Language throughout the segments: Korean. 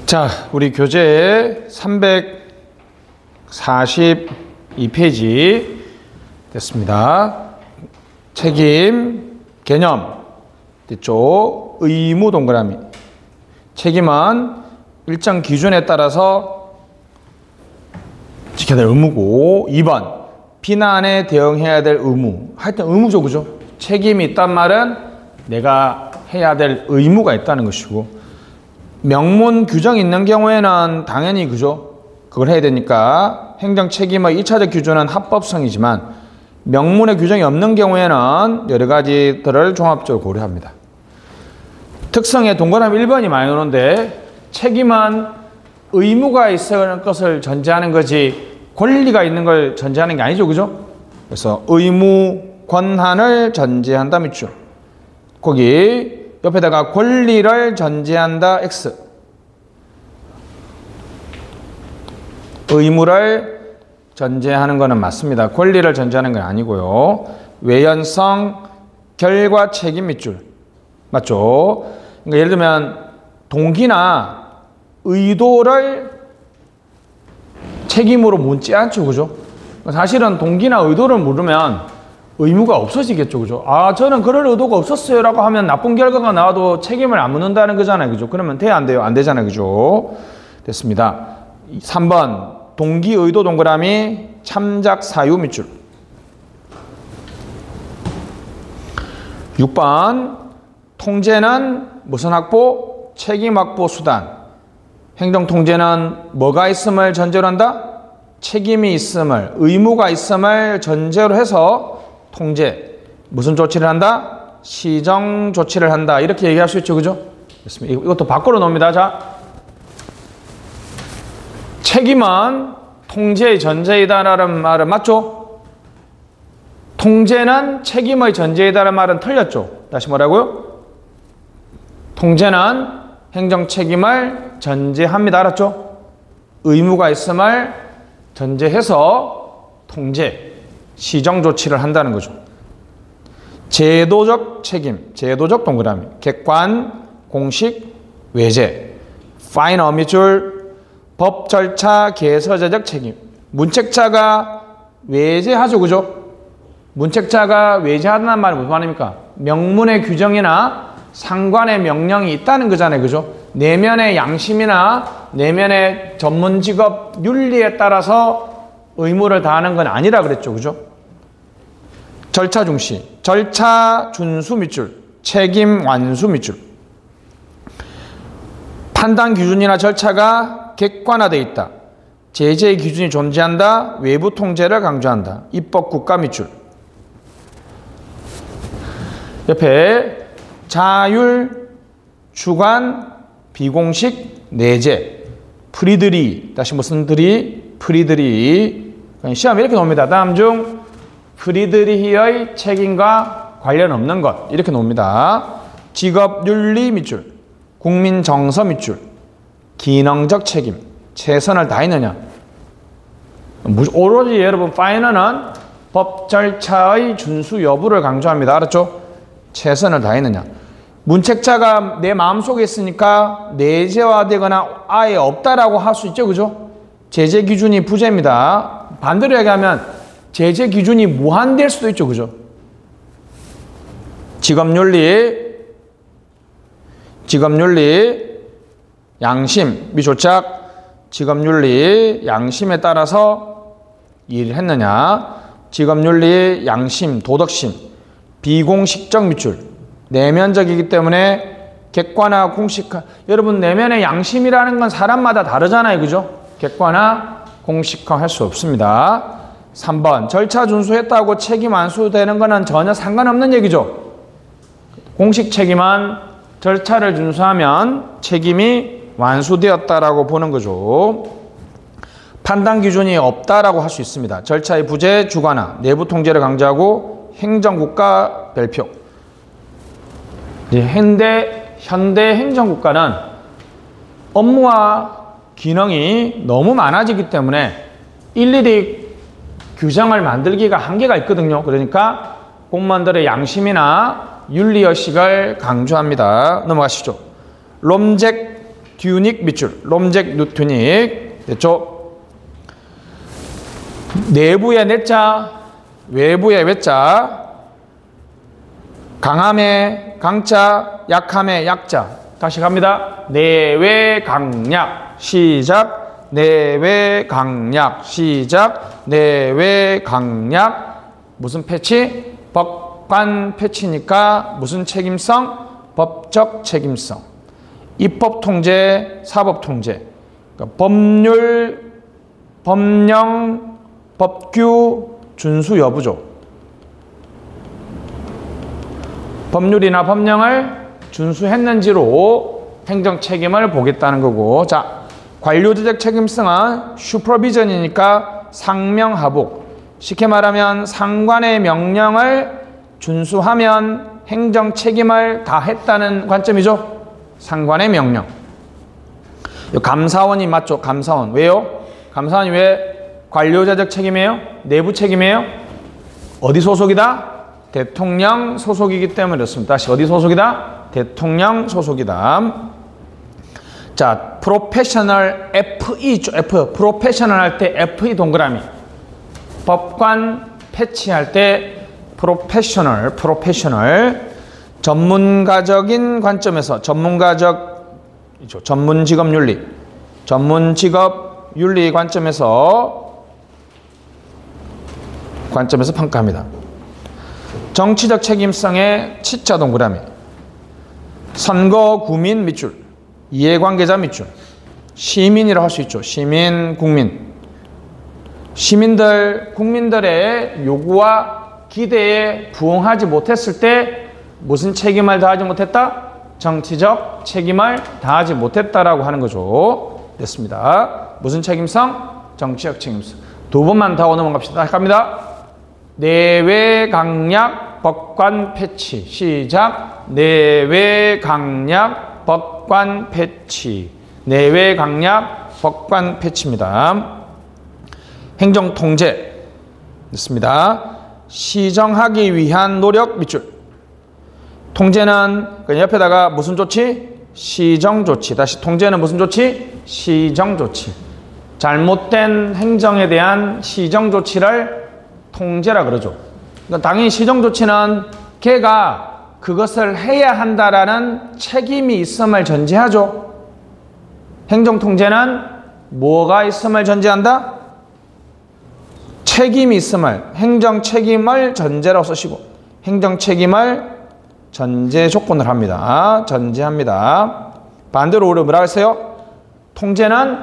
자, 우리 교재 342페이지 됐습니다. 책임, 개념, 뒤쪽 의무 동그라미. 책임은 일정 기준에 따라서 지켜야 될 의무고, 2번 비난에 대응해야 될 의무. 하여튼 의무죠, 그죠? 책임이 있단 말은 내가 해야 될 의무가 있다는 것이고, 명문 규정이 있는 경우에는 당연히 그죠? 그걸 해야 되니까 행정 책임의 1차적 기준은 합법성이지만 명문의 규정이 없는 경우에는 여러 가지들을 종합적으로 고려합니다. 특성에 동그라미 1번이 많이 오는데, 책임은 의무가 있을 것을 전제하는 거지 권리가 있는 걸 전제하는 게 아니죠, 그죠? 그래서 의무, 권한을 전제한다 밑줄. 거기 옆에다가 권리를 전제한다 X. 의무를 전제하는 것은 맞습니다. 권리를 전제하는 건 아니고요. 외연성, 결과 책임 밑줄. 맞죠? 그러니까 예를 들면 동기나 의도를 책임으로 묻지 않죠, 그죠? 사실은 동기나 의도를 물으면 의무가 없어지겠죠, 그죠? 아, 저는 그럴 의도가 없었어요 라고 하면 나쁜 결과가 나와도 책임을 안 묻는다는 거잖아요, 그죠? 그러면 돼요, 안 돼요? 안 되잖아요, 그죠? 됐습니다. 3번 동기 의도 동그라미 참작 사유 밑줄. 6번 통제는 무슨 확보? 책임 확보 수단. 행정 통제는 뭐가 있음을 전제로 한다? 책임이 있음을, 의무가 있음을 전제로 해서 통제, 무슨 조치를 한다? 시정 조치를 한다. 이렇게 얘기할 수 있죠, 그죠? 됐습니다. 이것도 밖으로 놓습니다. 자, 책임은 통제의 전제이다라는 말은 맞죠? 통제는 책임의 전제이다라는 말은 틀렸죠. 다시 뭐라고요? 통제는 행정 책임을 전제합니다. 알았죠? 의무가 있음을 전제해서 통제, 시정 조치를 한다는 거죠. 제도적 책임, 제도적 동그라미, 객관, 공식, 외제, 파이너 밑줄, 법 절차, 개서제적 책임. 문책자가 외제하죠, 그죠? 문책자가 외제하다는 말은 무슨 말입니까? 명문의 규정이나 상관의 명령이 있다는 거잖아요, 그죠? 내면의 양심이나 내면의 전문 직업 윤리에 따라서 의무를 다하는 건 아니라 그랬죠, 그죠? 절차 중시, 절차 준수 밑줄, 책임 완수 밑줄. 판단 기준이나 절차가 객관화되어 있다. 제재의 기준이 존재한다. 외부 통제를 강조한다. 입법 국가 밑줄. 옆에 자율, 주관, 비공식, 내재. 프리드리, 다시 무슨 들이? 프리드리. 시험에 이렇게 나옵니다. 다음 중 프리드리히의 책임과 관련 없는 것. 이렇게 나옵니다. 직업윤리 밑줄, 국민정서 밑줄, 기능적 책임, 최선을 다했느냐. 오로지 여러분 파이너는 법 절차의 준수 여부를 강조합니다. 알았죠? 최선을 다했느냐. 문책자가 내 마음속에 있으니까 내재화되거나 아예 없다라고 할 수 있죠, 그죠? 제재 기준이 부재입니다. 반대로 얘기하면 제재 기준이 무한될 수도 있죠, 그죠? 직업윤리, 양심, 미조착, 직업윤리, 양심에 따라서 일을 했느냐. 직업윤리, 양심, 도덕심, 비공식적 밑줄. 내면적이기 때문에 객관화, 공식화. 여러분, 내면의 양심이라는 건 사람마다 다르잖아요, 그죠? 객관화, 공식화 할 수 없습니다. 3번 절차 준수했다고 책임 완수되는 거는 전혀 상관없는 얘기죠. 공식 책임은 절차를 준수하면 책임이 완수되었다라고 보는 거죠. 판단 기준이 없다라고 할 수 있습니다. 절차의 부재, 주관화, 내부 통제를 강조하고 행정국가 별표. 현대 행정국가는 업무와 기능이 너무 많아지기 때문에 일일이 규정을 만들기가 한계가 있거든요. 그러니까 공무원들의 양심이나 윤리의식을 강조합니다. 넘어가시죠. 롬잭 튜닉 밑줄, 롬잭 튜닉. 됐죠? 내부의 내자, 외부의 외자, 강함의 강자, 약함의 약자. 다시 갑니다. 내외 강약. 시작. 내외 강약. 시작. 내외 강약. 무슨 패치? 법관 패치니까 무슨 책임성? 법적 책임성. 입법 통제, 사법 통제. 그러니까 법률, 법령, 법규 준수 여부죠. 법률이나 법령을 준수했는지로 행정 책임을 보겠다는 거고. 자, 관료조직 책임성은 슈퍼비전이니까 상명하복. 쉽게 말하면 상관의 명령을 준수하면 행정 책임을 다했다는 관점이죠. 상관의 명령. 감사원이 맞죠? 감사원. 왜요? 감사원이 왜 관료조직 책임이에요? 내부 책임이에요? 어디 소속이다? 대통령 소속이기 때문에 그렇습니다. 다시 어디 소속이다? 대통령 소속이다. 자, 프로페셔널 FE 있죠. F. 프로페셔널 할 때 FE 동그라미. 법관 패치할 때 프로페셔널. 전문가적인 관점에서 전문직업 윤리 관점에서 평가합니다. 정치적 책임성의 치자 동그라미. 선거 구민 밑줄, 이해관계자 밑줄. 시민이라고 할 수 있죠. 시민, 국민. 시민들, 국민들의 요구와 기대에 부응하지 못했을 때 무슨 책임을 다하지 못했다? 정치적 책임을 다하지 못했다라고 하는 거죠. 됐습니다. 무슨 책임성? 정치적 책임성. 두 번만 더 넘어갑시다. 갑니다. 내외 강약 법관 패치. 시작. 내외 강약 법관 패치. 내외 강약 법관 패치입니다. 행정 통제. 됐습니다. 시정하기 위한 노력 밑줄. 통제는 옆에다가 무슨 조치? 시정 조치. 다시 통제는 무슨 조치? 시정 조치. 잘못된 행정에 대한 시정 조치를 통제라 그러죠. 그러니까 당연히 시정 조치는 걔가 그것을 해야 한다라는 책임이 있음을 전제하죠. 행정 통제는 뭐가 있음을 전제한다? 책임이 있음을, 행정 책임을 전제라고 쓰시고, 행정 책임을 전제 조건을 합니다. 전제합니다. 반대로 우리 뭐라고 했어요? 통제는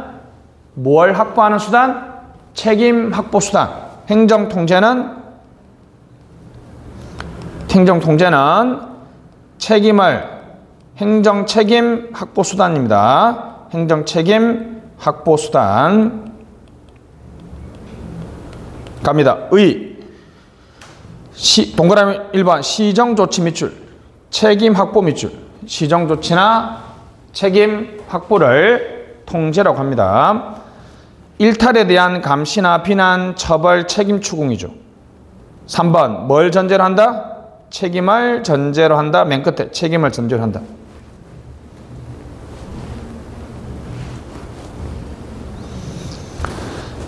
뭘 확보하는 수단? 책임 확보 수단. 행정 통제는 행정 책임 확보 수단입니다. 행정 책임 확보 수단. 갑니다. 동그라미 1번 시정조치 밑줄, 책임 확보 밑줄. 시정조치나 책임 확보를 통제라고 합니다. 일탈에 대한 감시나 비난, 처벌, 책임 추궁이죠. 3번 뭘 전제로 한다? 책임을 전제로 한다. 맨 끝에 책임을 전제로 한다.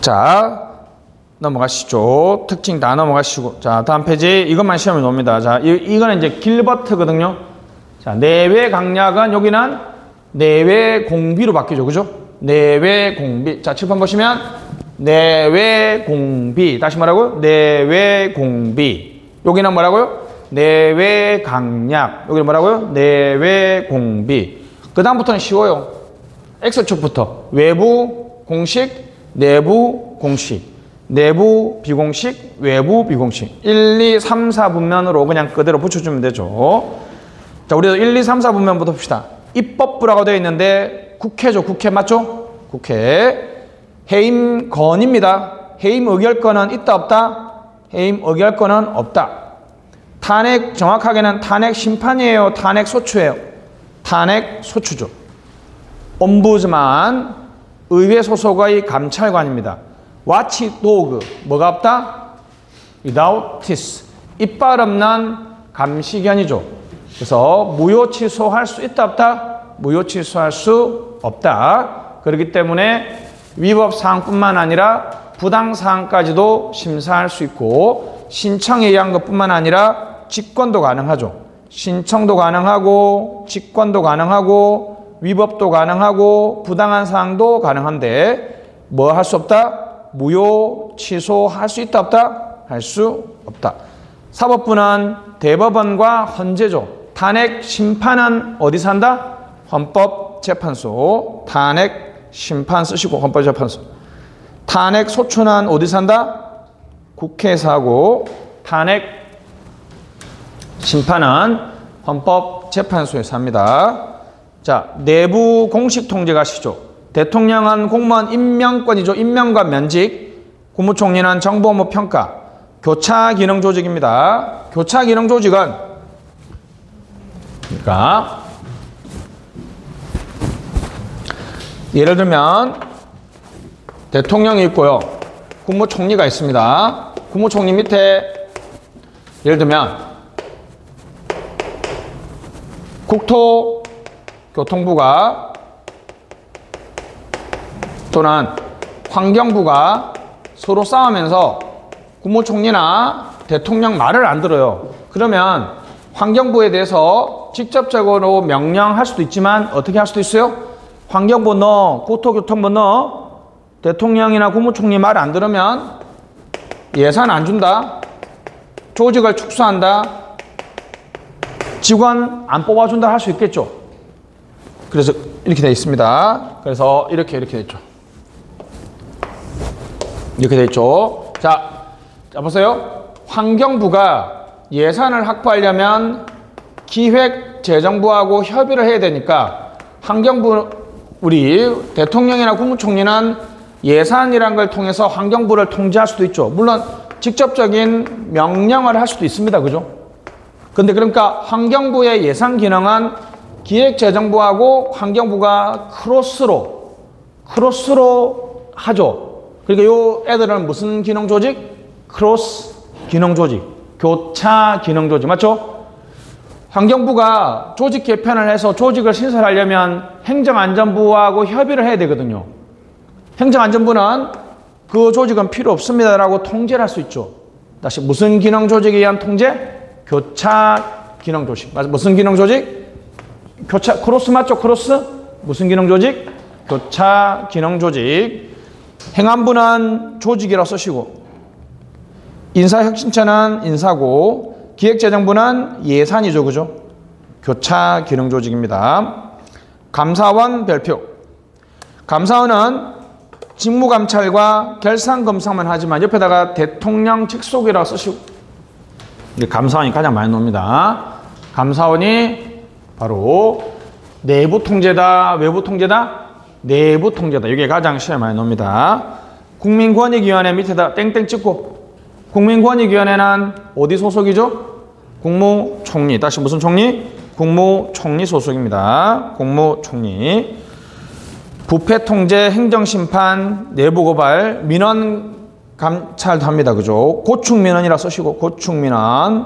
자, 넘어가시죠. 특징 다 넘어가시고. 자, 다음 페이지 이것만 시험에 놓습니다. 자, 이거는 이제 길버트거든요. 자, 내외 강약은 여기는 내외 공비로 바뀌죠. 그죠? 내외 공비. 자, 칠판 보시면 내외 공비. 다시 뭐라고요? 내외 공비. 여기는 뭐라고요? 내외 강약. 여기는 뭐라고요? 내외 공비. 그 다음부터는 쉬워요. X축부터 외부 공식, 내부 공식. 내부 비공식, 외부 비공식. 1, 2, 3, 4분면으로 그냥 그대로 붙여주면 되죠. 자, 우리도 1, 2, 3, 4분면부터 봅시다. 입법부라고 되어 있는데 국회죠. 국회 맞죠? 국회. 해임 건입니다. 해임 의결권은 있다 없다? 해임 의결권은 없다. 탄핵, 정확하게는 탄핵 심판이에요? 탄핵 소추예요? 탄핵 소추죠. 옴부즈만, 의회 소속의 감찰관입니다. 와치도그, 뭐가 없다? without this. 이빨 없는 감시견이죠. 그래서 무효 취소할 수 있다 없다? 무효 취소할 수 없다. 그렇기 때문에 위법 사항뿐만 아니라 부당 사항까지도 심사할 수 있고 신청에 의한 것뿐만 아니라 직권도 가능하죠. 신청도 가능하고 직권도 가능하고 위법도 가능하고 부당한 사항도 가능한데 뭐 할 수 없다? 무효, 취소할 수 있다 없다? 할 수 없다. 사법부는 대법원과 헌재죠. 탄핵 심판은 어디서 한다? 헌법재판소. 탄핵 심판 쓰시고 헌법재판소. 탄핵 소추는 어디서 한다? 국회에서 하고 탄핵 심판은 헌법재판소에서 합니다. 자, 내부 공식 통제 가시죠. 대통령은 공무원 임명권이죠. 임명과 면직. 국무총리는 정보 업무 평가. 교차 기능 조직입니다. 교차 기능 조직은 그러니까 예를 들면 대통령이 있고요. 국무총리가 있습니다. 국무총리 밑에 예를 들면 국토교통부가 또는 환경부가 서로 싸우면서 국무총리나 대통령 말을 안 들어요. 그러면 환경부에 대해서 직접적으로 명령할 수도 있지만 어떻게 할 수도 있어요? 환경부 너, 국토교통부 너 대통령이나 국무총리 말 안 들으면 예산 안 준다. 조직을 축소한다. 직원 안 뽑아준다 할 수 있겠죠. 그래서 이렇게 되어 있습니다. 그래서 이렇게 되어 있죠. 이렇게 되어 있죠. 자 보세요. 환경부가 예산을 확보하려면 기획재정부하고 협의를 해야 되니까 환경부 우리 대통령이나 국무총리는 예산이란 걸 통해서 환경부를 통제할 수도 있죠. 물론 직접적인 명령을 할 수도 있습니다. 그죠? 근데 그러니까 환경부의 예산 기능은 기획재정부하고 환경부가 크로스로 하죠. 그러니까 요 애들은 무슨 기능 조직? 크로스 기능 조직, 교차 기능 조직. 맞죠? 환경부가 조직 개편을 해서 조직을 신설하려면 행정안전부하고 협의를 해야 되거든요. 행정안전부는 그 조직은 필요 없습니다라고 통제를 할 수 있죠. 다시 무슨 기능 조직에 의한 통제? 교차 기능 조직. 맞아. 무슨 기능 조직? 교차 크로스 맞죠? 크로스? 무슨 기능 조직? 교차 기능 조직. 행안부는 조직이라고 쓰시고 인사혁신처는 인사고 기획재정부는 예산이죠. 그죠? 교차 기능 조직입니다. 감사원 별표. 감사원은 직무감찰과 결산검사만 하지만 옆에다가 대통령 직속이라고 쓰시고 감사원이 가장 많이 나옵니다. 감사원이 바로 내부 통제다, 외부 통제다? 내부 통제다. 이게 가장 시험에 많이 나옵니다. 국민권익위원회 밑에다 땡땡 찍고 국민권익위원회는 어디 소속이죠? 국무총리. 다시 무슨 총리? 국무총리 소속입니다. 국무총리. 부패통제, 행정심판, 내부고발, 민원감찰도 합니다. 그죠? 고충민원이라 쓰시고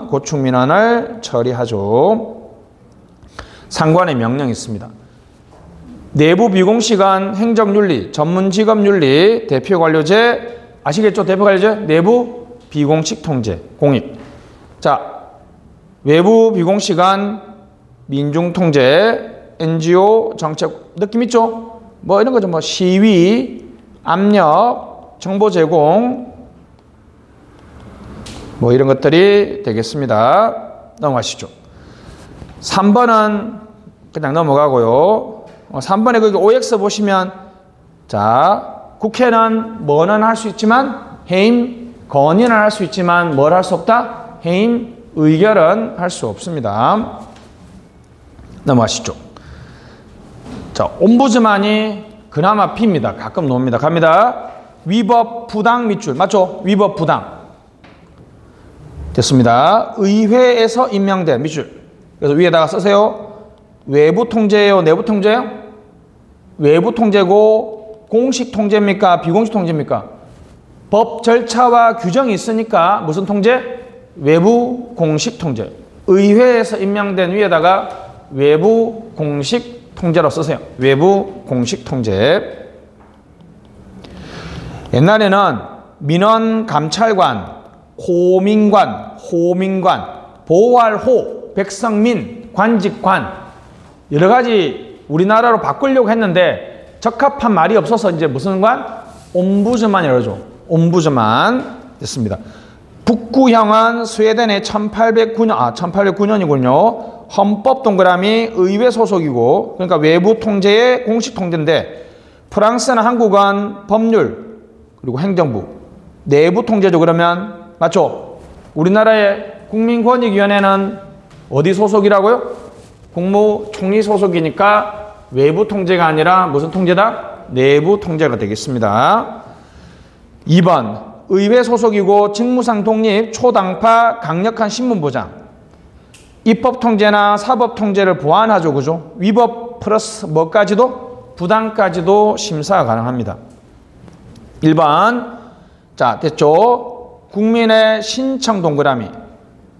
고충민원을 처리하죠. 상관의 명령이 있습니다. 내부 비공시간, 행정윤리, 전문직업윤리, 대표관료제 아시겠죠? 대표관료제 내부 비공식 통제, 공익. 자, 외부 비공시간, 민중통제, NGO 정책 느낌 있죠? 뭐 이런 거죠. 뭐 시위, 압력, 정보 제공 뭐 이런 것들이 되겠습니다. 넘어가시죠. 3번은 그냥 넘어가고요. 3번에 거기 OX 보시면 자, 국회는 뭐는 할 수 있지만 해임 건의는 할 수 있지만 뭘 할 수 없다? 해임 의결은 할 수 없습니다. 넘어가시죠. 자, 옴부즈만이 그나마 B입니다. 가끔 놓습니다. 갑니다. 위법 부당 밑줄. 맞죠? 위법 부당. 됐습니다. 의회에서 임명된 밑줄. 그래서 위에다가 쓰세요. 외부 통제예요? 내부 통제예요? 외부 통제고 공식 통제입니까? 비공식 통제입니까? 법 절차와 규정이 있으니까 무슨 통제? 외부 공식 통제. 의회에서 임명된 위에다가 외부 공식 통제로 쓰세요. 외부 공식 통제. 옛날에는 민원 감찰관, 호민관, 보호할 호, 백성민, 관직관 여러 가지 우리나라로 바꾸려고 했는데 적합한 말이 없어서 이제 무슨 관? 옴부즈만이라죠. 옴부즈만 됐습니다. 북구형은 스웨덴의 1809년이군요. 헌법 동그라미 의회 소속이고 그러니까 외부 통제의 공식 통제인데 프랑스나 한국은 법률 그리고 행정부 내부 통제죠. 그러면 맞죠? 우리나라의 국민권익위원회는 어디 소속이라고요? 국무총리 소속이니까 외부 통제가 아니라 무슨 통제다? 내부 통제가 되겠습니다. 2번 의회 소속이고 직무상 독립, 초당파, 강력한 신문보장 입법 통제나 사법 통제를 보완하죠. 그죠? 위법 플러스 뭐까지도? 부당까지도 심사가 가능합니다. 1번 자 됐죠? 국민의 신청 동그라미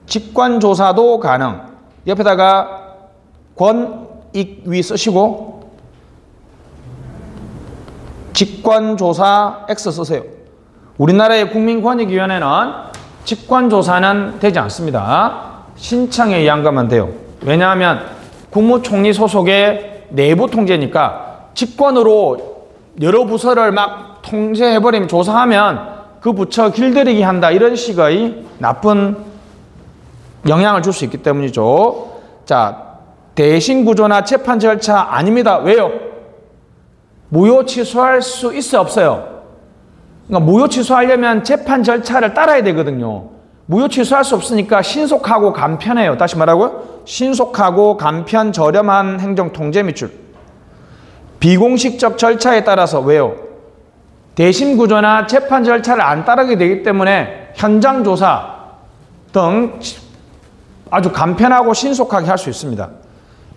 직관조사도 가능 옆에다가 권익위 쓰시고 직관조사 X 쓰세요. 우리나라의 국민권익위원회는 직관조사는 되지 않습니다. 신청에 의한 것만 돼요. 왜냐하면 국무총리 소속의 내부 통제니까 직권으로 여러 부서를 막 통제해버리면 조사하면 그 부처 길들이기 한다 이런 식의 나쁜 영향을 줄 수 있기 때문이죠. 자, 대신 구조나 재판 절차 아닙니다. 왜요? 무효 취소할 수 있어요, 없어요? 그러니까 무효 취소하려면 재판 절차를 따라야 되거든요. 무효 취소할 수 없으니까 신속하고 간편해요. 다시 말하고요. 신속하고 간편 저렴한 행정 통제 밑줄. 비공식적 절차에 따라서 왜요? 대심 구조나 재판 절차를 안 따르게 되기 때문에 현장 조사 등 아주 간편하고 신속하게 할 수 있습니다.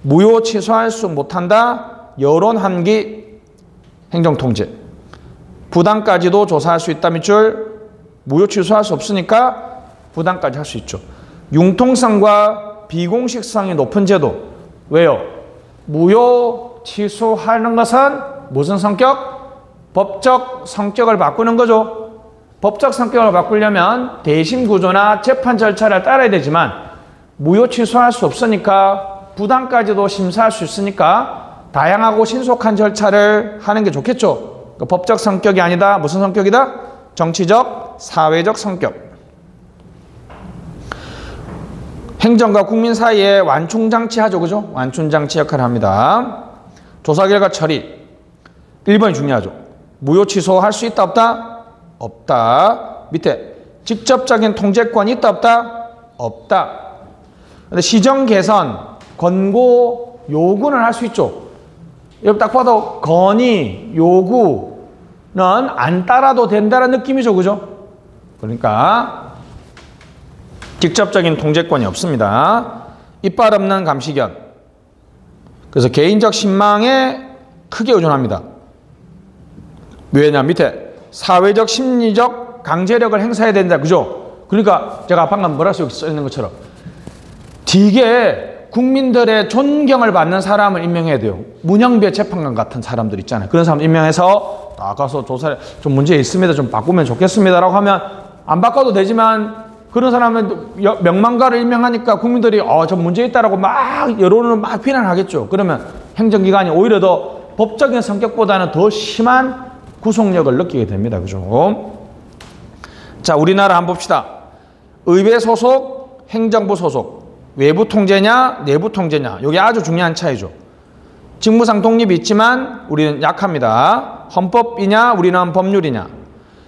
무효 취소할 수 못한다. 여론 한기 행정 통제. 부당까지도 조사할 수 있다 밑줄. 무효 취소할 수 없으니까 부당까지 할 수 있죠. 융통성과 비공식성이 높은 제도. 왜요? 무효 취소하는 것은 무슨 성격? 법적 성격을 바꾸는 거죠. 법적 성격을 바꾸려면 대심 구조나 재판 절차를 따라야 되지만 무효 취소할 수 없으니까 부당까지도 심사할 수 있으니까 다양하고 신속한 절차를 하는 게 좋겠죠. 그러니까 법적 성격이 아니다. 무슨 성격이다? 정치적, 사회적 성격. 행정과 국민 사이에 완충장치 하죠. 그죠? 완충장치 역할을 합니다. 조사 결과 처리. 1번이 중요하죠. 무효 취소할 수 있다 없다? 없다. 밑에 직접적인 통제권이 있다 없다? 없다. 근데 시정 개선, 권고, 요구는 할 수 있죠. 여러분 딱 봐도 건의, 요구는 안 따라도 된다는 느낌이죠. 그죠? 그러니까 직접적인 통제권이 없습니다. 이빨 없는 감시견. 그래서 개인적 신망에 크게 의존합니다. 왜냐 밑에 사회적 심리적 강제력을 행사해야 된다. 그죠? 그러니까 제가 방금 뭐라고 여기 써 있는 것처럼 되게 국민들의 존경을 받는 사람을 임명해야 돼요. 문영배 재판관 같은 사람들 있잖아요. 그런 사람 임명해서 나가서 조사를 좀 문제 있습니다. 좀 바꾸면 좋겠습니다라고 하면 안 바꿔도 되지만 그런 사람은 명망가를 임명하니까 국민들이 저 문제 있다라고 막 여론을 막 비난하겠죠. 그러면 행정기관이 오히려 더 법적인 성격보다는 더 심한 구속력을 느끼게 됩니다. 그죠? 자, 우리나라 한번 봅시다. 의회 소속, 행정부 소속. 외부 통제냐, 내부 통제냐. 이게 아주 중요한 차이죠. 직무상 독립이 있지만 우리는 약합니다. 헌법이냐, 우리는 법률이냐.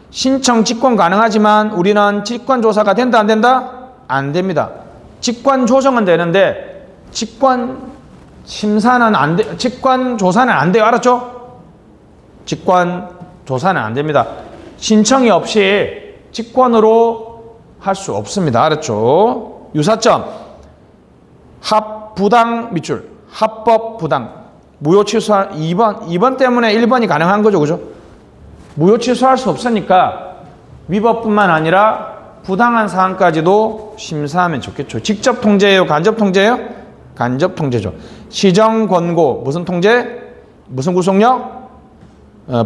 신청 직권 가능하지만 우리는 직권 조사가 된다, 안 된다? 안 됩니다. 직권 조정은 되는데 직권 심사는 안 돼, 직권 조사는 안 돼요. 알았죠? 직권 조사는 안 됩니다. 신청이 없이 직권으로 할 수 없습니다. 알았죠? 유사점. 합부당 밑줄. 합법 부당. 무효 취소할 2번 때문에 1번이 가능한 거죠. 그죠? 무효 취소할 수 없으니까 위법뿐만 아니라 부당한 사항까지도 심사하면 좋겠죠. 직접 통제예요? 간접 통제예요? 간접 통제죠. 시정 권고 무슨 통제? 무슨 구속력?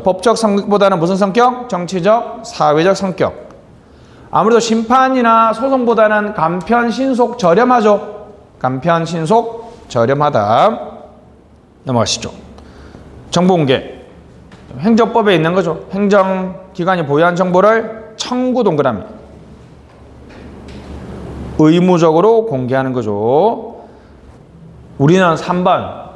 법적 성격보다는 무슨 성격? 정치적, 사회적 성격. 아무래도 심판이나 소송보다는 간편, 신속, 저렴하죠. 간편, 신속, 저렴하다. 넘어가시죠. 정보공개. 행정법에 있는 거죠. 행정기관이 보유한 정보를 청구 동그라미. 의무적으로 공개하는 거죠. 우리는 3번.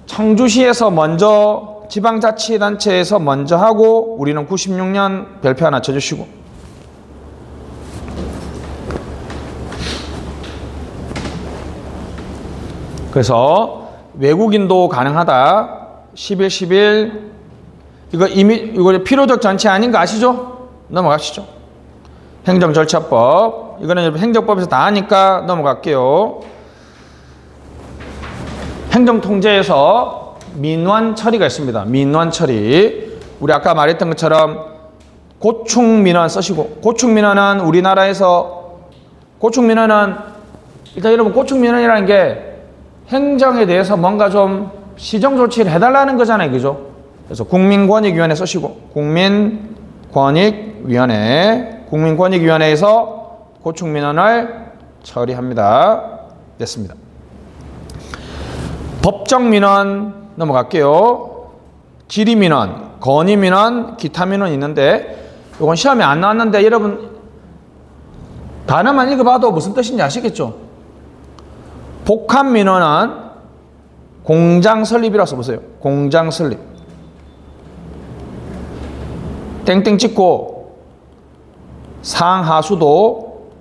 청주시에서 먼저 지방자치단체에서 먼저 하고 우리는 96년 별표 하나 쳐주시고. 그래서 외국인도 가능하다. 11, 11. 이거 필요적 전체 아닌 거 아시죠? 넘어가시죠. 행정절차법. 이거는 행정법에서 다 하니까 넘어갈게요. 행정통제에서 민원 처리가 있습니다. 민원 처리. 우리 아까 말했던 것처럼 고충민원 쓰시고, 고충민원은 우리나라에서 고충민원은 일단 여러분 고충민원이라는 게 행정에 대해서 뭔가 좀 시정조치를 해달라는 거잖아요. 그죠? 그래서 국민권익위원회 쓰시고, 국민권익위원회에서 고충민원을 처리합니다. 됐습니다. 법정민원 넘어갈게요. 질의민원, 건의민원, 기타민원 있는데 이건 시험에 안 나왔는데 여러분 단어만 읽어봐도 무슨 뜻인지 아시겠죠? 복합민원은 공장설립이라고 써보세요. 공장설립. 땡땡 찍고 상하수도,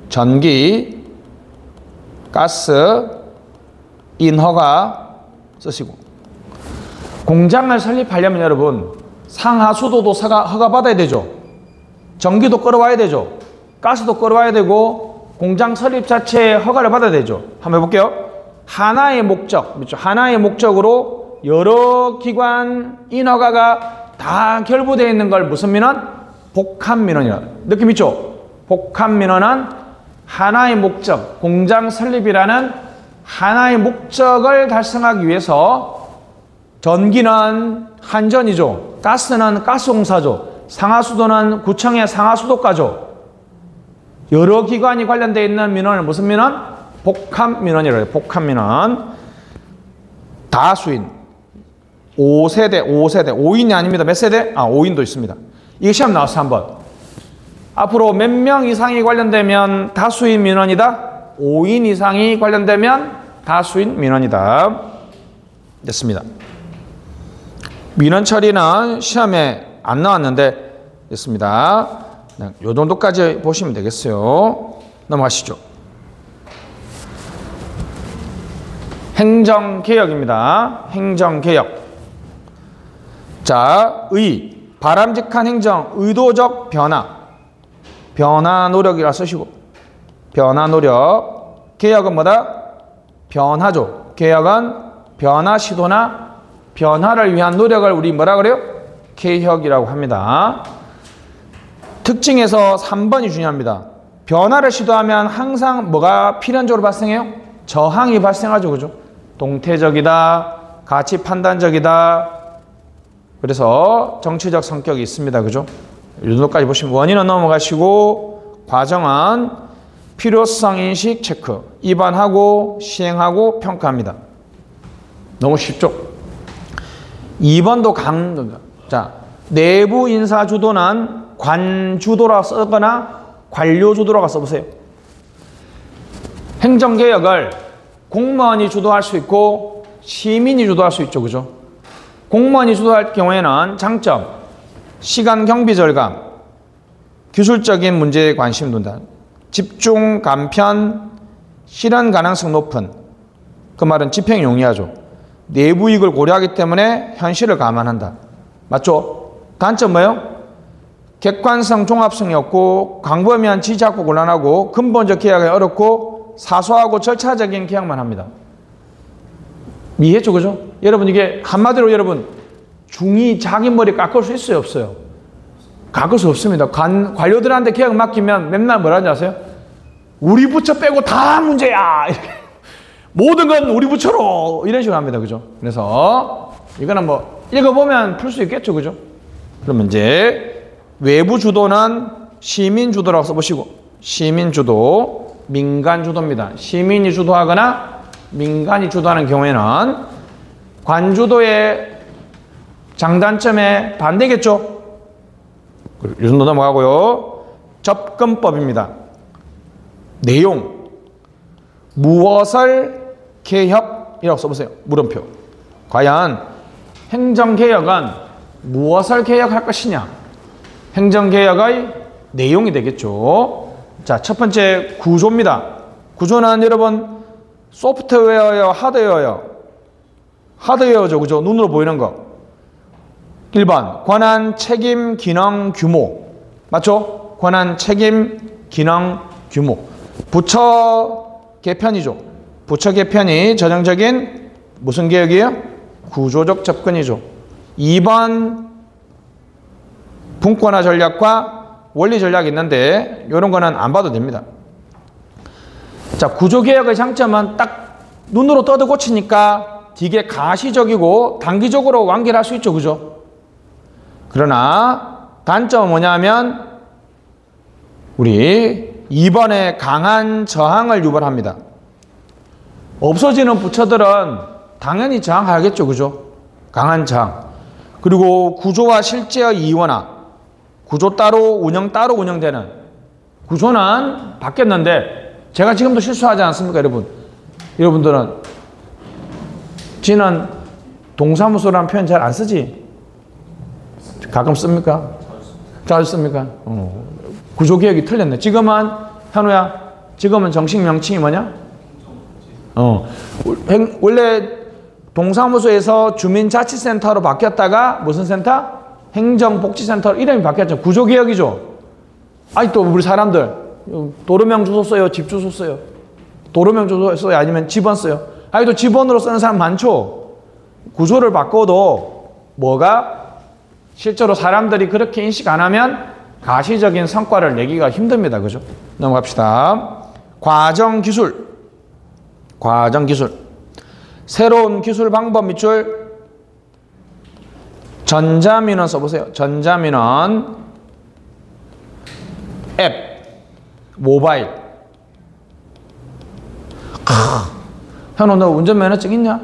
전기, 가스, 인허가 쓰시고. 공장을 설립하려면 여러분 상하수도도 허가받아야 되죠. 전기도 끌어와야 되죠. 가스도 끌어와야 되고 공장 설립 자체에 허가를 받아야 되죠. 한번 해볼게요. 하나의 목적, 그렇죠? 하나의 목적으로 여러 기관 인허가가 다 결부되어 있는 걸 무슨 민원? 복합민원이라. 느낌 있죠? 복합민원은 하나의 목적, 공장 설립이라는 하나의 목적을 달성하기 위해서 전기는 한전이죠. 가스는 가스공사죠. 상하수도는 구청의 상하수도과죠. 여러 기관이 관련되어 있는 민원을 무슨 민원? 복합민원이라고 해요. 복합민원. 다수인 5세대, 5인이 아닙니다. 몇 세대? 5인도 있습니다. 이게 시험 나왔어 한번. 앞으로 몇 명 이상이 관련되면 다수인 민원이다. 5인 이상이 관련되면 다수인 민원이다. 됐습니다. 민원 처리는 시험에 안 나왔는데 됐습니다. 요 정도까지 보시면 되겠어요. 넘어가시죠. 행정개혁입니다. 행정개혁. 자, 바람직한 행정, 의도적 변화. 변화 노력이라 쓰시고. 변화 노력. 개혁은 뭐다? 변화죠. 개혁은 변화 시도나 변화를 위한 노력을 우리 뭐라 그래요? 개혁이라고 합니다. 특징에서 3번이 중요합니다. 변화를 시도하면 항상 뭐가 필연적으로 발생해요? 저항이 발생하죠. 그죠? 동태적이다, 가치 판단적이다. 그래서 정치적 성격이 있습니다. 그죠? 이 정도까지 보시면 원인은 넘어가시고 과정은 필요성 인식 체크, 입안하고 시행하고 평가합니다. 너무 쉽죠? 2번도 자, 내부 인사 주도는 관주도라 쓰거나 관료주도라고 써보세요. 행정개혁을 공무원이 주도할 수 있고 시민이 주도할 수 있죠. 그죠? 공무원이 주도할 경우에는 장점, 시간 경비 절감, 기술적인 문제에 관심 둔다. 집중, 간편, 실현 가능성 높은. 그 말은 집행 용이하죠. 내부 이익을 고려하기 때문에 현실을 감안한다. 맞죠? 단점 뭐예요? 객관성, 종합성이 없고 광범위한 지지하고 곤란하고 근본적 개혁이 어렵고 사소하고 절차적인 개혁만 합니다. 이해했죠? 그죠? 여러분 이게 한마디로 여러분 중이 자기 머리 깎을 수 있어요? 없어요? 깎을 수 없습니다. 관료들한테 개혁 맡기면 맨날 뭐라는지 아세요? 우리 부처 빼고 다 문제야! 이렇게. 모든 건 우리 부처로 이런 식으로 합니다. 그죠? 그래서 이거는 뭐 읽어보면 풀 수 있겠죠. 그죠? 그러면 이제 외부 주도는 시민 주도라고 써보시고, 시민 주도, 민간 주도입니다. 시민이 주도하거나 민간이 주도하는 경우에는 관주도의 장단점에 반대겠죠. 이 정도 넘어가고요. 접근법입니다. 내용, 무엇을 개혁이라고 써보세요. 물음표. 과연 행정개혁은 무엇을 개혁할 것이냐? 행정개혁의 내용이 되겠죠. 자, 첫 번째 구조입니다. 구조는 여러분 소프트웨어요, 하드웨어요? 하드웨어죠. 그죠? 눈으로 보이는 거. 1번 권한, 책임, 기능, 규모. 맞죠? 권한, 책임, 기능, 규모. 부처 개편이죠. 부처 개편이 전형적인 무슨 개혁이에요? 구조적 접근이죠. 2번 분권화 전략과 원리 전략이 있는데 이런 거는 안 봐도 됩니다. 자, 구조개혁의 장점은 딱 눈으로 떠도 고치니까 되게 가시적이고 단기적으로 완결할 수 있죠. 그죠? 그러나 단점은 뭐냐면 우리 2번에 강한 저항을 유발합니다. 없어지는 부처들은 당연히 저항하겠죠. 그죠? 강한 저항. 그리고 구조와 실제의 이원화. 구조 따로 운영되는. 구조는 바뀌었는데 제가 지금도 실수하지 않습니까, 여러분? 여러분들은 지는 동사무소라는 표현 잘 안 쓰지? 가끔 씁니까? 자주 씁니까? 구조개혁이 틀렸네. 지금은, 현우야, 지금은 정식 명칭이 뭐냐? 원래 동사무소에서 주민자치센터로 바뀌었다가 무슨 센터? 행정복지센터 이름이 바뀌었죠. 구조개혁이죠. 아니, 또 우리 사람들 도로명 주소 써요? 집 주소 써요? 도로명 주소 써요? 아니면 집원 써요? 아니, 또 집원으로 쓰는 사람 많죠. 구조를 바꿔도 뭐가 실제로 사람들이 그렇게 인식 안 하면 가시적인 성과를 내기가 힘듭니다. 그죠? 넘어갑시다. 과정기술. 새로운 기술 방법 밑줄. 전자민원 써보세요. 전자민원. 앱. 모바일. 현우, 너 운전면허증 있냐?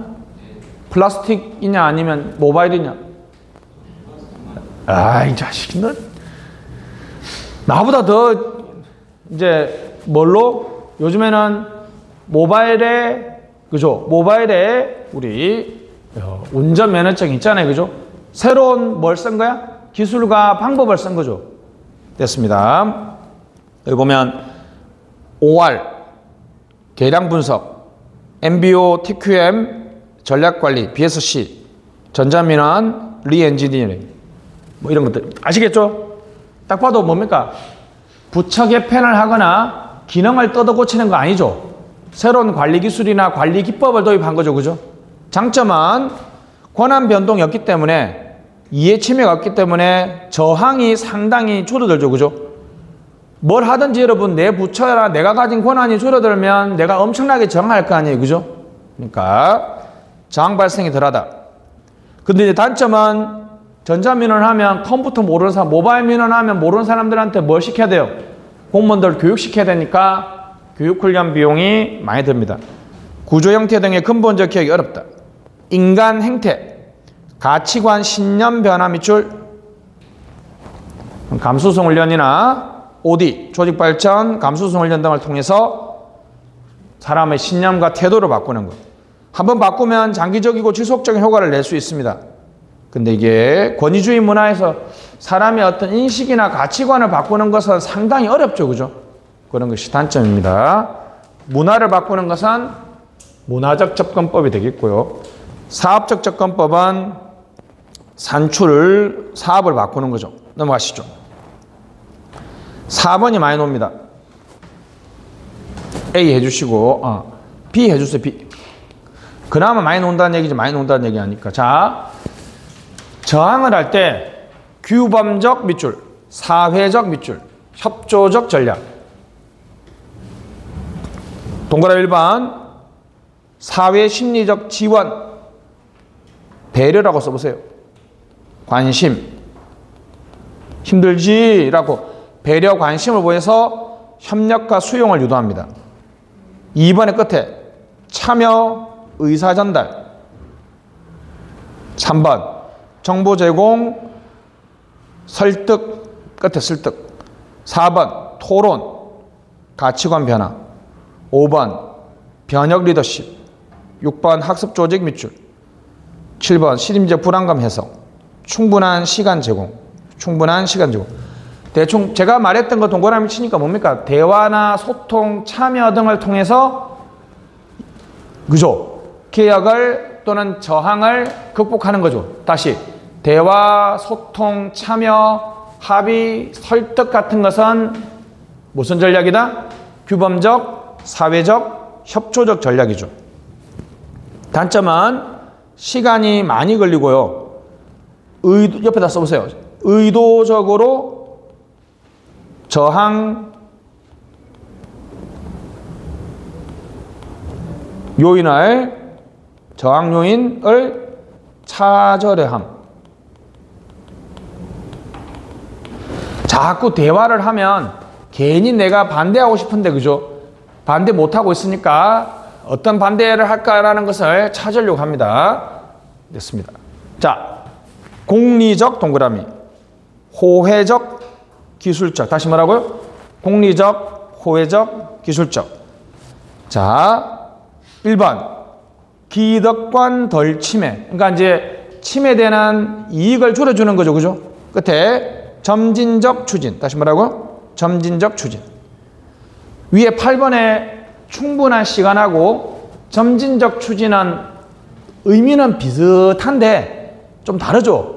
플라스틱 있냐? 아니면 모바일 있냐? 아이, 자식, 너 나보다 더 이제 뭘로? 요즘에는 모바일에, 그죠? 모바일에 우리 운전면허증 있잖아요. 그죠? 새로운 뭘 쓴 거야? 기술과 방법을 쓴 거죠. 됐습니다. 여기 보면 OR, 계량 분석, MBO, TQM, 전략관리, BSC, 전자민원, 리엔지니어링. 뭐 이런 것들 아시겠죠? 딱 봐도 뭡니까? 부처 개편을 하거나 기능을 뜯어 고치는 거 아니죠. 새로운 관리 기술이나 관리 기법을 도입한 거죠. 그죠? 장점은 권한 변동이 없기 때문에, 이해 침해가 없기 때문에 저항이 상당히 줄어들죠. 그죠? 뭘 하든지 여러분 내 부처나 내가 가진 권한이 줄어들면 내가 엄청나게 저항할 거 아니에요. 그죠? 그러니까 저항 발생이 덜하다. 근데 이제 단점은 전자민원을 하면 컴퓨터 모르는 사람, 모바일 민원 하면 모르는 사람들한테 뭘 시켜야 돼요? 공무원들 교육시켜야 되니까 교육훈련 비용이 많이 듭니다. 구조 형태 등의 근본적 개혁이 어렵다. 인간 행태, 가치관, 신념 변화 밑줄. 감수성 훈련이나 OD, 조직 발전, 감수성 훈련 등을 통해서 사람의 신념과 태도를 바꾸는 것. 한번 바꾸면 장기적이고 지속적인 효과를 낼 수 있습니다. 근데 이게 권위주의 문화에서 사람의 어떤 인식이나 가치관을 바꾸는 것은 상당히 어렵죠. 그죠? 그런 것이 단점입니다. 문화를 바꾸는 것은 문화적 접근법이 되겠고요. 사업적 접근법은 사업을 바꾸는 거죠. 넘어가시죠. 4번이 많이 나옵니다. A 해주시고 B 해주세요. B. 그나마 많이 나온다는 얘기지, 많이 나온다는 얘기 아니까. 자, 저항을 할 때 규범적 밑줄, 사회적 밑줄, 협조적 전략. 동그라미 1번 사회 심리적 지원, 배려라고 써보세요. 관심, 힘들지라고 배려, 관심을 보여서 협력과 수용을 유도합니다. 2번의 끝에 참여, 의사 전달. 3번 정보 제공, 설득, 끝에 설득. 4번 토론, 가치관 변화. 5번 변혁 리더십. 6번 학습 조직 밑줄. 7번 실임적 불안감 해소. 충분한 시간 제공. 충분한 시간 제공. 대충 제가 말했던 거 동그라미 치니까 뭡니까? 대화나 소통, 참여 등을 통해서 그죠? 개혁을 또는 저항을 극복하는 거죠. 다시 대화, 소통, 참여, 합의, 설득 같은 것은 무슨 전략이다? 규범적, 사회적, 협조적 전략이죠. 단점은 시간이 많이 걸리고요. 옆에다 써보세요. 의도적으로 저항 요인을 찾으려 함. 자꾸 대화를 하면 괜히 내가 반대하고 싶은데 그죠? 반대 못하고 있으니까 어떤 반대를 할까라는 것을 찾으려고 합니다. 됐습니다. 자, 공리적 동그라미, 호혜적, 기술적. 다시 뭐라고요? 공리적, 호혜적, 기술적. 자, 1번 기득권 덜 침해. 그러니까 이제 침해되는 이익을 줄여주는 거죠. 그죠? 끝에 점진적 추진. 다시 뭐라고요? 점진적 추진. 위에 8번에 충분한 시간하고 점진적 추진은 의미는 비슷한데 좀 다르죠.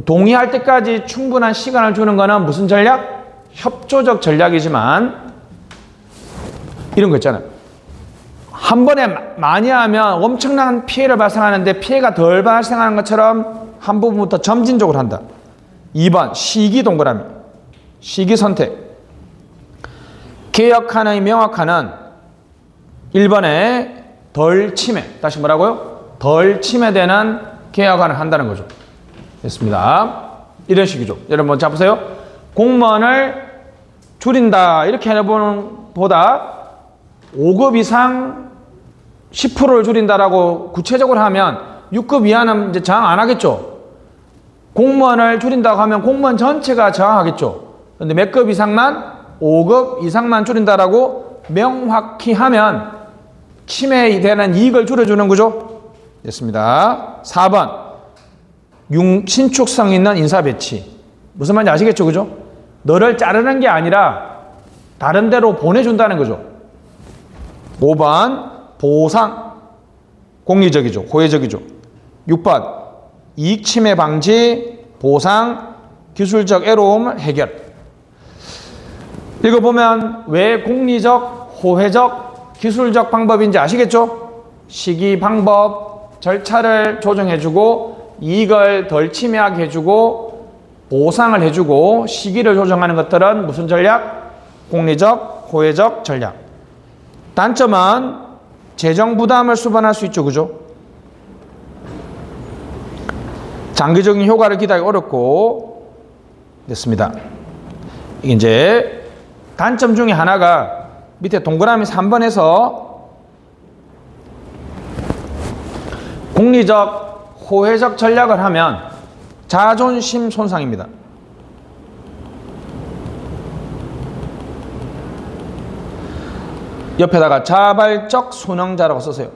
동의할 때까지 충분한 시간을 주는 거는 무슨 전략? 협조적 전략이지만 이런 거 있잖아요. 한 번에 많이 하면 엄청난 피해를 발생하는데 피해가 덜 발생하는 것처럼 한 부분부터 점진적으로 한다. 2번 시기 동그라미, 시기 선택. 개혁하는 명확하는 1번에 덜 침해. 다시 뭐라고요? 덜 침해되는 개혁안을 한다는 거죠. 됐습니다. 이런 식이죠. 여러분 잡으세요. 공무원을 줄인다 이렇게 해보는 보다 5급 이상 10%를 줄인다라고 구체적으로 하면 6급 이하는 이제 저항 안 하겠죠. 공무원을 줄인다고 하면 공무원 전체가 저항하겠죠. 그런데 몇 급 이상만 5급 이상만 줄인다라고 명확히 하면 침해되는 이익을 줄여주는 거죠. 됐습니다. 4번 신축성 있는 인사 배치. 무슨 말인지 아시겠죠? 그죠? 너를 자르는 게 아니라 다른 데로 보내준다는 거죠. 5번 보상. 공리적이죠. 호혜적이죠. 6번 이익 침해 방지, 보상, 기술적 애로움 해결. 읽어보면 왜 공리적, 호혜적, 기술적 방법인지 아시겠죠? 시기, 방법, 절차를 조정해주고 이익을 덜 침해하게 해주고 보상을 해주고 시기를 조정하는 것들은 무슨 전략? 공리적, 호혜적 전략. 단점은 재정 부담을 수반할 수 있죠. 그죠? 장기적인 효과를 기대하기 어렵고. 됐습니다. 이제 단점 중에 하나가 밑에 동그라미 3번에서 공리적, 호혜적 전략을 하면 자존심 손상입니다. 옆에다가 자발적 순응자라고 쓰세요.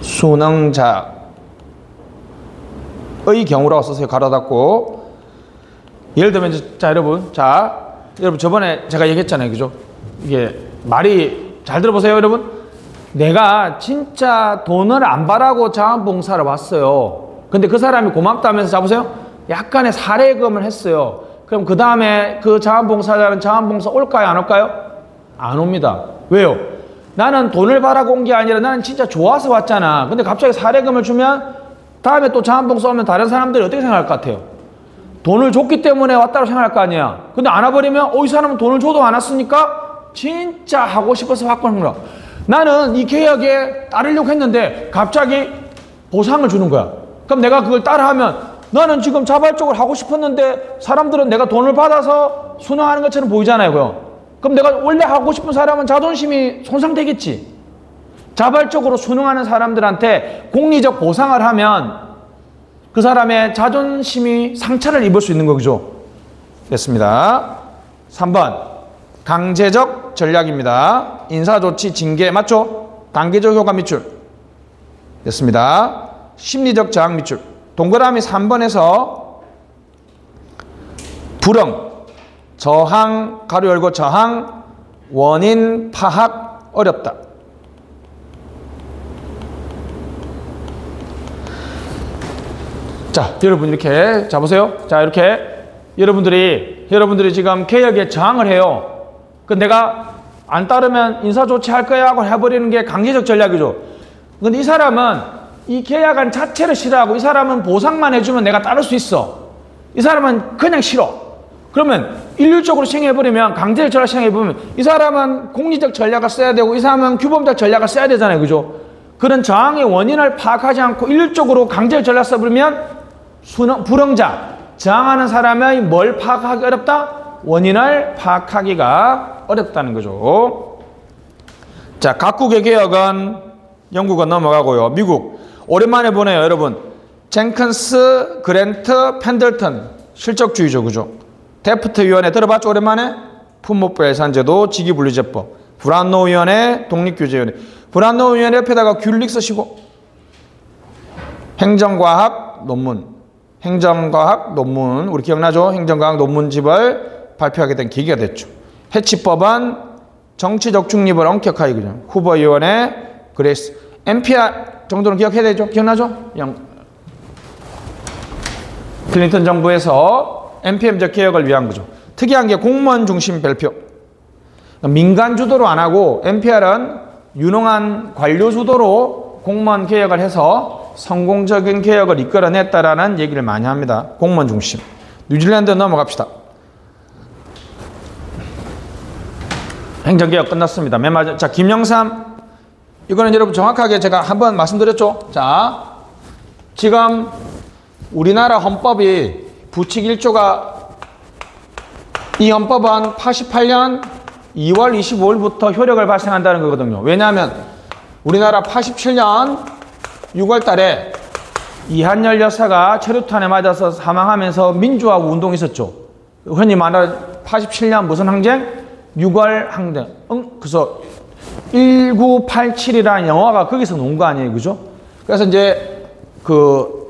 순응자의 경우라고 쓰세요. 가로 닫고. 예를 들면 자 여러분, 여러분 저번에 제가 얘기했잖아요. 그죠? 이게 말이 잘 들어보세요. 여러분. 내가 진짜 돈을 안 바라고 자원봉사를 왔어요. 근데 그 사람이 고맙다면서 잡으세요. 약간의 사례금을 했어요. 그럼 그 다음에 그 자원봉사자는 자원봉사 올까요? 안 올까요? 안 옵니다. 왜요? 나는 돈을 바라고 온 게 아니라 나는 진짜 좋아서 왔잖아. 근데 갑자기 사례금을 주면 다음에 또 자원봉사 오면 다른 사람들이 어떻게 생각할 것 같아요? 돈을 줬기 때문에 왔다고 생각할 거 아니야. 근데 안 와버리면 이 사람은 돈을 줘도 안 왔으니까 진짜 하고 싶어서 왔구나. 나는 이 계약에 따르려고 했는데 갑자기 보상을 주는 거야. 그럼 내가 그걸 따라하면 나는 지금 자발적으로 하고 싶었는데 사람들은 내가 돈을 받아서 순응하는 것처럼 보이잖아요. 그럼 내가 원래 하고 싶은 사람은 자존심이 손상되겠지. 자발적으로 순응하는 사람들한테 공리적 보상을 하면 그 사람의 자존심이 상처를 입을 수 있는 거죠. 됐습니다. 3번 강제적 전략입니다. 인사조치, 징계 맞죠? 단계적 효과 밑줄. 됐습니다. 심리적 저항 밑줄. 동그라미 3번에서 불응, 저항, 가로 열고 저항, 원인 파악 어렵다. 자, 여러분 이렇게 잡으세요. 자, 이렇게 여러분들이 지금 계약에 저항을 해요. 그 내가 안 따르면 인사조치 할 거야 하고 해버리는 게 강제적 전략이죠. 근데 이 사람은 이 계약안 자체를 싫어하고 이 사람은 보상만 해주면 내가 따를 수 있어. 이 사람은 그냥 싫어. 그러면 일률적으로 시행해버리면 강제적 전략 시행해보면 이 사람은 공리적 전략을 써야 되고 이 사람은 규범적 전략을 써야 되잖아요. 그죠? 그런 저항의 원인을 파악하지 않고 일률적으로 강제적 전략 써버리면 불응자, 저항하는 사람의 뭘 파악하기 어렵다? 원인을 파악하기가 어렵다는 거죠. 자, 각국의 개혁은 영국은 넘어가고요. 미국 오랜만에 보네요. 여러분 젠킨스, 그랜트, 펜들턴 실적주의죠. 그죠? 데프트위원회 들어봤죠? 오랜만에 품목부 예산제도, 직위분리제법, 브란노위원회, 독립규제위원회. 브란노위원회 옆에다가 귤릭 쓰시고 행정과학 논문, 우리 기억나죠? 행정과학 논문집을 발표하게 된 계기가 됐죠. 해치법안, 정치적 중립을 엄격하게 그냥 후보위원회, 그레이스, NPR 정도는 기억해야 되죠? 기억나죠? 클린턴 정부에서 NPM적 개혁을 위한 거죠. 특이한 게 공무원 중심 발표. 민간 주도로 안 하고 NPR은 유능한 관료 주도로 공무원 개혁을 해서 성공적인 개혁을 이끌어냈다라는 얘기를 많이 합니다. 공무원 중심. 뉴질랜드 넘어갑시다. 행정개혁 끝났습니다. 맨 마지막. 자, 김영삼. 이거는 여러분 정확하게 제가 한번 말씀드렸죠. 자, 지금 우리나라 헌법이 부칙 1조가 이 헌법은 88년 2월 25일부터 효력을 발생한다는 거거든요. 왜냐하면 우리나라 87년 6월 달에 이한열 여사가 체류탄에 맞아서 사망하면서 민주화 운동이 있었죠. 흔히 말하는 87년 무슨 항쟁? 6월 항쟁. 그래서 1987이라는 영화가 거기서 나온 거 아니에요. 그죠? 그래서 이제 그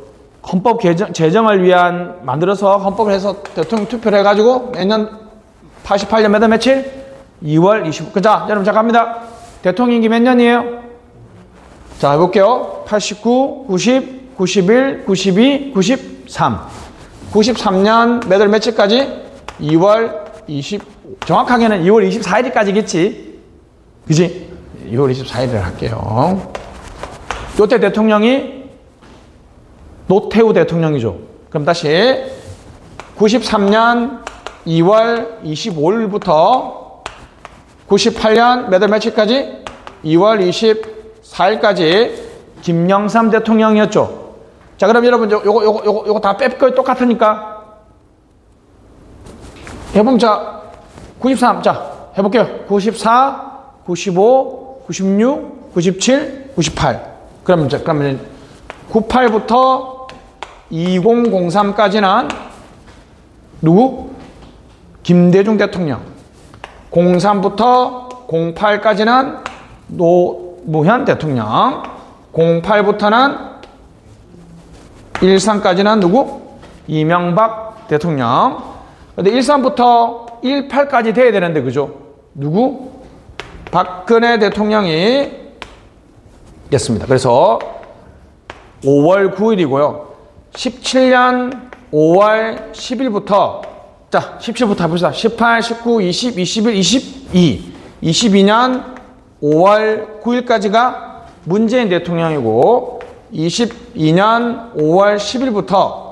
헌법 제정을 위한 만들어서 헌법을 해서 대통령 투표를 해가지고 매년 88년 몇 월 며칠? 2월 25일. 자, 여러분 잠깐 갑니다. 대통령 임기 몇 년이에요? 자, 해볼게요. 89, 90, 91, 92, 93. 93년 몇 월 며칠까지? 2월 20, 정확하게는 2월 24일까지겠지. 그지? 2월 24일을 할게요. 요때 대통령이 노태우 대통령이죠. 그럼 다시 93년 2월 25일부터 98년 몇 월 며칠까지? 2월 24일까지 김영삼 대통령이었죠. 자, 그럼 여러분 요거 다 뺄 거예요. 똑같으니까. 해보면 자, 93. 자, 해볼게요. 94, 95, 96, 97, 98. 그러면 98부터 2003까지는 누구? 김대중 대통령. 03부터 08까지는 노무현 대통령. 08부터는 13까지는 누구? 이명박 대통령. 근데 13부터 18까지 돼야 되는데, 그죠? 누구? 박근혜 대통령이 됐습니다. 그래서 5월 9일이고요. 17년 5월 10일부터, 자, 17부터 해봅시다. 18, 19, 20, 21, 22. 22년 5월 9일까지가 문재인 대통령이고, 22년 5월 10일부터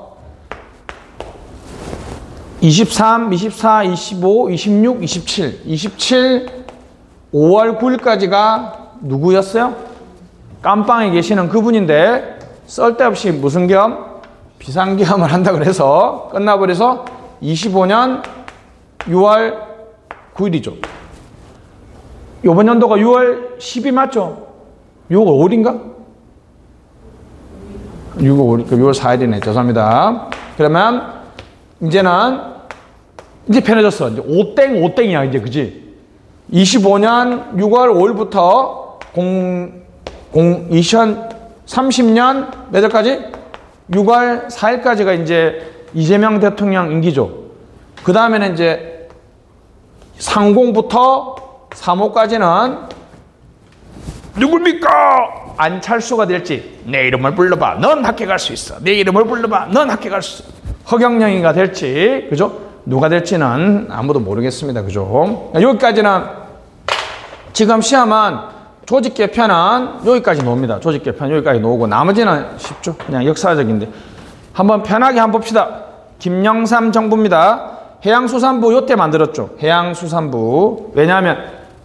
23, 24, 25, 26, 27, 5월 9일까지가 누구였어요? 깜빵에 계시는 그분인데 쓸데없이 무슨 겸? 비상계엄을 한다고 해서 끝나버려서 25년 6월 9일이죠. 이번 연도가 6월 10일 맞죠? 6월 5일인가? 6월 4일이네. 죄송합니다. 그러면 이제는 이제 편해졌어. 이제 오땡이야 이제 그지? 25년 6월 5일부터 2030년 몇 월까지? 6월 4일까지가 이제 이재명 대통령 임기죠. 그 다음에는 이제 상공부터 3호까지는 누굽니까? 안철수가 될지 내 이름을 불러봐. 넌 학교 갈 수 있어. 내 이름을 불러봐. 넌 학교 갈 수 있어. 허경영이가 될지 그죠? 누가 될지는 아무도 모르겠습니다. 그죠? 여기까지는 지금 시험은 조직 개편은 여기까지 나옵니다. 조직 개편 여기까지 나오고 나머지는 쉽죠. 그냥 역사적인데 한번 편하게 한번 봅시다. 김영삼 정부입니다. 해양수산부 요때 만들었죠. 해양수산부. 왜냐하면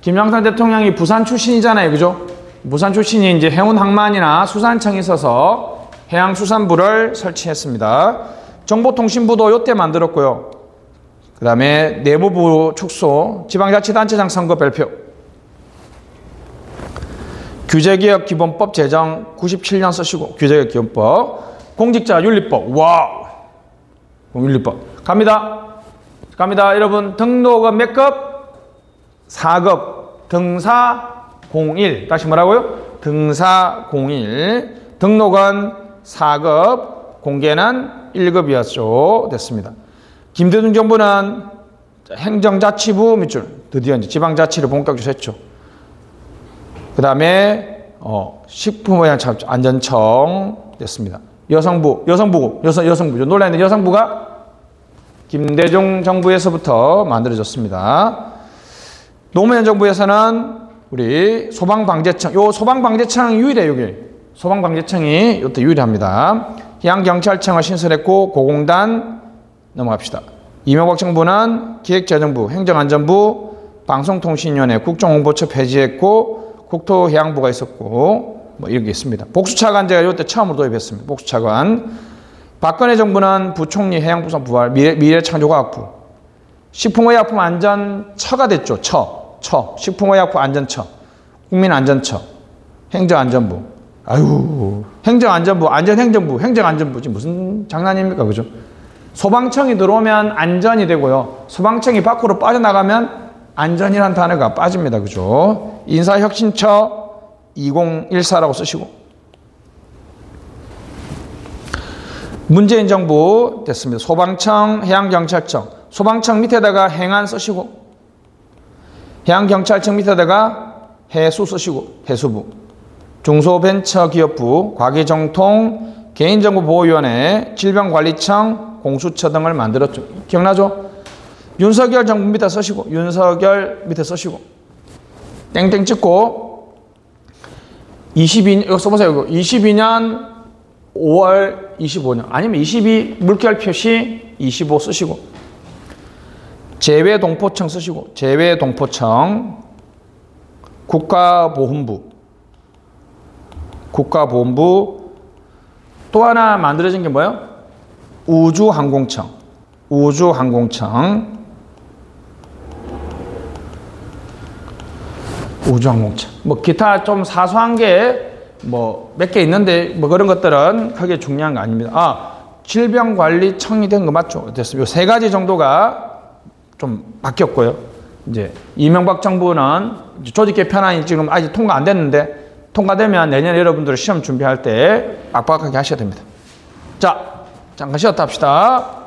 김영삼 대통령이 부산 출신이잖아요. 그죠? 부산 출신이 이제 해운항만이나 수산청이 있어서 해양수산부를 설치했습니다. 정보통신부도 요때 만들었고요. 그 다음에 내무부 축소, 지방자치단체장 선거 발표, 규제개혁 기본법 제정 97년 쓰시고 규제개혁 기본법, 공직자윤리법, 와우, 윤리법 갑니다. 여러분 등록은 몇 급? 4급. 등사 01. 다시 뭐라고요? 등사 01. 등록은 4급, 공개는 1급이었죠. 됐습니다. 김대중 정부는 행정자치부 밑줄, 드디어 이제 지방자치를 본격적으로 했죠. 그 다음에 식품의약안전청 됐습니다. 여성부 논란인데 여성부가 김대중 정부에서부터 만들어졌습니다. 노무현 정부에서는 우리 소방방재청, 요 소방방재청 유일해요. 여기 소방방재청이 이때 유일합니다. 해양경찰청을 신설했고 고공단 넘어갑시다. 이명박 정부는 기획재정부, 행정안전부, 방송통신위원회, 국정홍보처 폐지했고 국토해양부가 있었고 뭐 이런 게 있습니다. 복수차관 제가 이때 처음으로 도입했습니다. 복수차관. 박근혜 정부는 부총리, 해양부산 부활, 미래창조과학부, 식품의약품안전처가 됐죠. 식품의약품 안전처, 국민안전처, 행정안전부. 아유, 행정안전부, 안전행정부, 행정안전부지 무슨 장난입니까, 그죠? 소방청이 들어오면 안전이 되고요. 소방청이 밖으로 빠져나가면 안전이라는 단어가 빠집니다, 그죠? 인사혁신처 2014라고 쓰시고. 문재인 정부 됐습니다. 소방청, 해양경찰청. 소방청 밑에다가 행안 쓰시고, 해양경찰청 밑에다가 해수 쓰시고, 해수부. 중소벤처기업부, 과기정통, 개인정보보호위원회, 질병관리청, 공수처 등을 만들었죠. 기억나죠? 윤석열 정부 밑에 쓰시고, 윤석열 밑에 쓰시고, 땡땡 찍고, 이거 써보세요. 22년 5월 25년, 아니면 22 물결 표시 25 쓰시고, 재외동포청 쓰시고, 재외동포청, 국가보훈부, 또 하나 만들어진 게 뭐예요? 우주항공청. 뭐 기타 좀 사소한 게 뭐 몇 개 있는데 뭐 그런 것들은 크게 중요한 거 아닙니다. 질병관리청이 된 거 맞죠? 됐습니다. 세 가지 정도가 좀 바뀌었고요. 이제 이명박 정부는 조직 개편안이 지금 아직 통과 안 됐는데 통과되면 내년에 여러분들 시험 준비할 때 빡빡하게 하셔야 됩니다. 자, 잠깐 쉬었다 합시다.